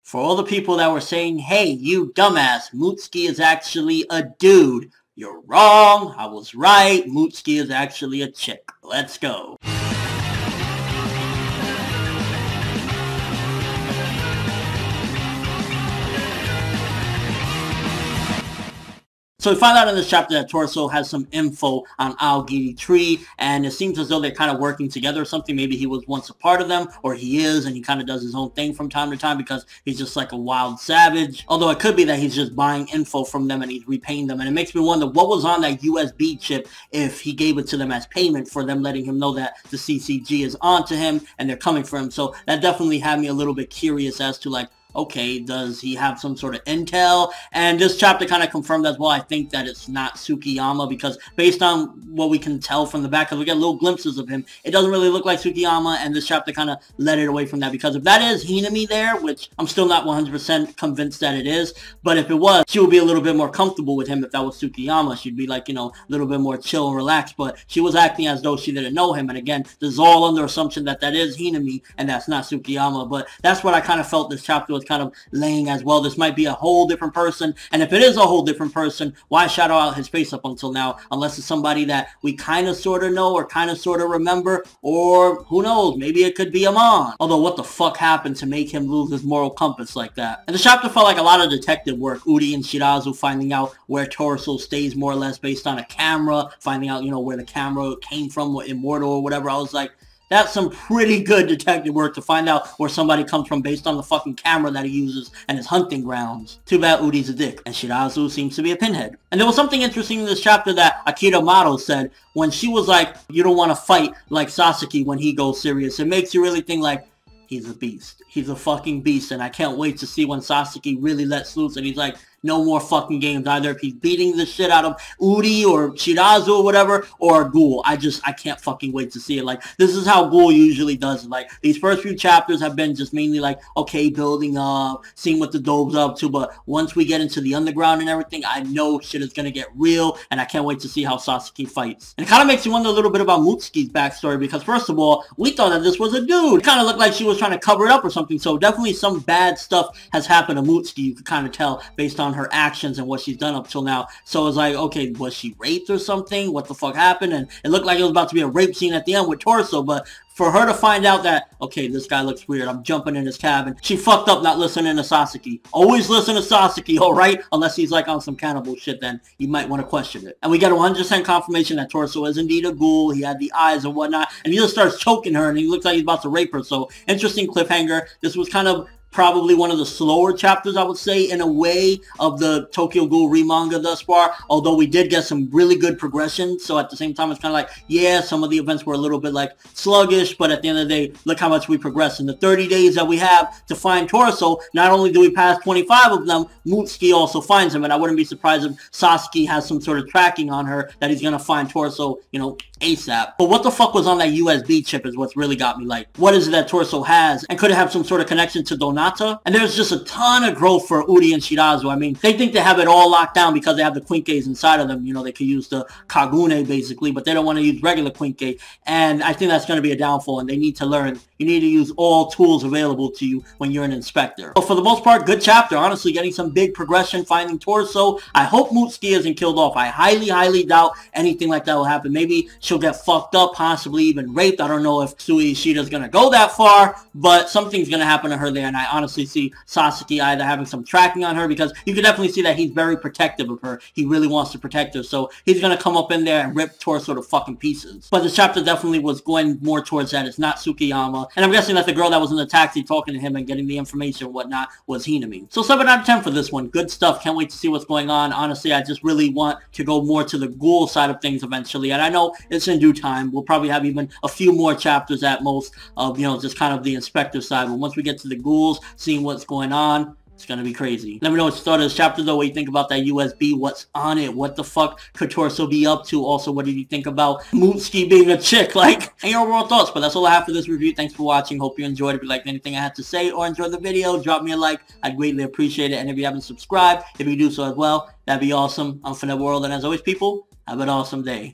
For all the people that were saying, hey, you dumbass, Mutsuki is actually a dude. You're wrong. I was right. Mutsuki is actually a chick. Let's go. So we find out in this chapter that Torso has some info on Aogiri Tree, and it seems as though they're kind of working together or something. Maybe he was once a part of them, or he is, and he kind of does his own thing from time to time because he's just like a wild savage. Although it could be that he's just buying info from them and he's repaying them. And it makes me wonder what was on that USB chip if he gave it to them as payment for them letting him know that the CCG is onto him and they're coming for him. So that definitely had me a little bit curious as to like, okay, does he have some sort of intel? And this chapter kind of confirmed as well. I think that it's not Tsukiyama because based on what we can tell from the back, because we get little glimpses of him, it doesn't really look like Tsukiyama, and this chapter kind of led it away from that because if that is Hinami there, which I'm still not 100% convinced that it is, but if it was, she would be a little bit more comfortable with him if that was Tsukiyama. She'd be like, you know, a little bit more chill and relaxed, but she was acting as though she didn't know him, and again, this is all under assumption that that is Hinami and that's not Tsukiyama, but that's what I kind of felt this chapter was kind of laying as well. This might be a whole different person, and if it is a whole different person, why shadow out his face up until now, unless it's somebody that we kind of sort of know or kind of sort of remember, or who knows, maybe it could be Amon. Although what the fuck happened to make him lose his moral compass like that? And the chapter felt like a lot of detective work. Uri and Shirazu finding out where Torso stays more or less based on a camera, finding out, you know, where the camera came from, what Immortal or whatever. I was like, that's some pretty good detective work to find out where somebody comes from based on the fucking camera that he uses and his hunting grounds. Too bad Uri's a dick, and Shirazu seems to be a pinhead. And there was something interesting in this chapter that Akira Mato said when she was like, you don't want to fight like Sasuke when he goes serious. It makes you really think like, he's a beast. He's a fucking beast, and I can't wait to see when Sasuke really lets loose and he's like, no more fucking games, either if he's beating the shit out of Uri or Shirazu or whatever, or Ghoul. I can't fucking wait to see it. Like, this is how Ghoul usually does it. Like, these first few chapters have been just mainly like, okay, building up, seeing what the dope's up to, but once we get into the underground and everything, I know shit is gonna get real, and I can't wait to see how Sasuke fights. And it kind of makes you wonder a little bit about Mutsuki's backstory, because first of all, we thought that this was a dude. It kind of looked like she was trying to cover it up or something, so definitely some bad stuff has happened to Mutsuki. You could kind of tell based on her actions and what she's done up till now. So it's like, okay, was she raped or something? What the fuck happened? And it looked like it was about to be a rape scene at the end with Torso, but for her to find out that, okay, this guy looks weird, I'm jumping in his cabin, she fucked up not listening to Sasuke. Always listen to Sasuke, alright? Unless he's like on some cannibal shit, then you might want to question it. And we get 100% confirmation that Torso is indeed a ghoul. He had the eyes and whatnot, and he just starts choking her, and he looks like he's about to rape her. So, interesting cliffhanger. This was kind of probably one of the slower chapters, I would say, in a way, of the Tokyo Ghoul remanga thus far, although we did get some really good progression. So at the same time, it's kind of like, yeah, some of the events were a little bit like sluggish, but at the end of the day, look how much we progressed. In the 30 days that we have to find Torso, not only do we pass 25 of them, Mutsuki also finds him, and I wouldn't be surprised if Sasuke has some sort of tracking on her that he's gonna find Torso, you know, ASAP. But what the fuck was on that USB chip is what's really got me like, what is it that Torso has, and could it have some sort of connection to Donata? And there's just a ton of growth for Uri and Shirazu. I mean, they think they have it all locked down because they have the Quinkes inside of them. You know, they could use the Kagune basically, but they don't want to use regular Quinke, and I think that's going to be a downfall, and they need to learn. You need to use all tools available to you when you're an inspector. But for the most part, good chapter. Honestly, getting some big progression, finding Torso. I hope Mutsuki isn't killed off. I highly, highly doubt anything like that will happen. Maybe she'll get fucked up, possibly even raped. I don't know if Sui Ishida's going to go that far, but something's going to happen to her there, and I honestly see Sasuke either having some tracking on her, because you can definitely see that he's very protective of her. He really wants to protect her, so he's going to come up in there and rip Torso to fucking pieces. But this chapter definitely was going more towards that. It's not Tsukiyama. And I'm guessing that the girl that was in the taxi talking to him and getting the information and whatnot was Hinami. So 7 out of 10 for this one. Good stuff. Can't wait to see what's going on. Honestly, I just really want to go more to the Ghoul side of things eventually. And I know it's in due time. We'll probably have even a few more chapters at most of, you know, just kind of the inspector side. But once we get to the Ghouls, seeing what's going on, it's gonna be crazy. Let me know what you thought of this chapter though, what you think about that USB, what's on it, what the fuck could Torso be up to, also what did you think about Mutsuki being a chick, like, and your overall thoughts. But that's all I have for this review. Thanks for watching, hope you enjoyed. If you liked anything I had to say or enjoyed the video, drop me a like, I'd greatly appreciate it. And if you haven't subscribed, if you do so as well, that'd be awesome. I'm ForneverWorld, and as always people, have an awesome day.